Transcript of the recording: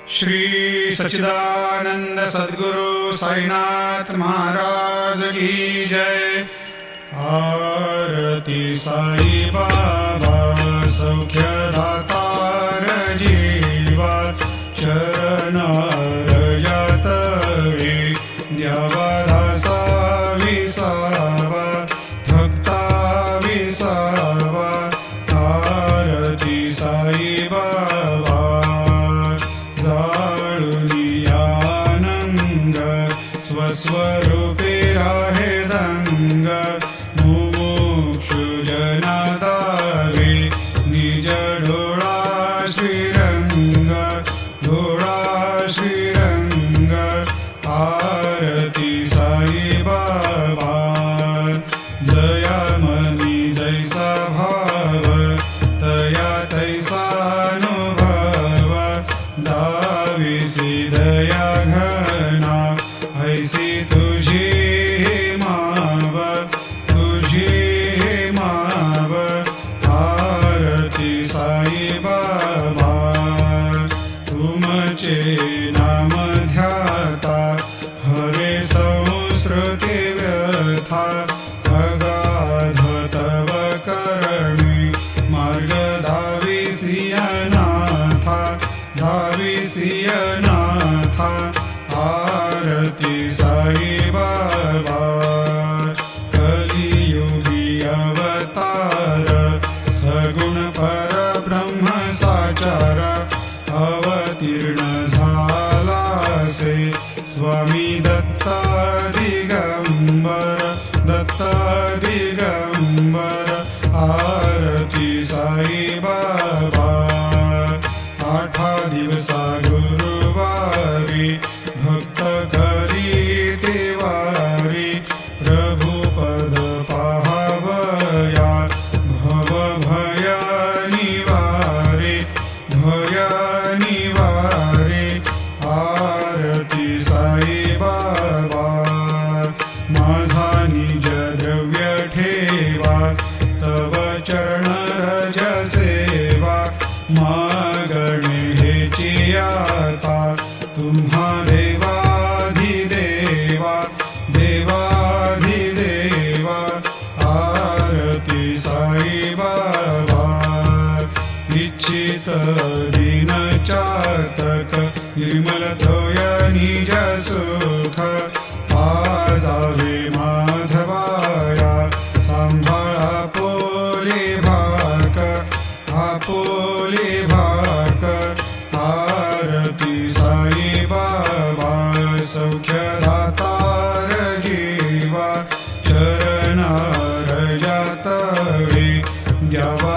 श्री सच्चिदानंद सद्गुरु साईनाथ महाराज की जय। आरती साई बाबा सौख्यदातार जीवा चरण रजतवे द्यावादासा विसावा भक्ता विसावा। आरती साई बाबा जाळुनियानंद स्वस्वरूपे राहे दंग मुमुक्षु जनादावे निज डोळा श्रीरंग डोळा श्रीरंग। आरती साई बाबा जयामनी जैसा भाव तया तैसा अनुभव दाविसी दया घना ऐसी तुझी माव तुझी माव। आरती साई बाबा तुमचे नाम ध्याता हरे संस्कृती व्यथा अगाध तव करणी मार्ग धाविसियनाथा धाविसियनाथा। आरती साई बाबा कलियुगी अवतार सगुण परब्रह्म साचार अवतीर्ण झालासे स्वामी दत्ता दिगंबर दत्ता दिगंबर। आरती साई बाबा आठा दिवसा गुरुवारी भक्त करी देवारी प्रभु पद पाहावया भव भय निवारे भय निवारे। आरती साई बाबा माझा निज द्रव्य ठेवा तव चरण रज सेवा मागणे हेची आता तुम्हा देवाधिदेवा देवाधिदेवा। आरती साई बाबा इच्छित दीन चातक निर्मल तोय निज सुख पाजावे माधवाया सांभाळा पोले भाक आपोले भाक। आरती साई बाबा सौख्यदातार जीवा चरण रजतवे द्यावा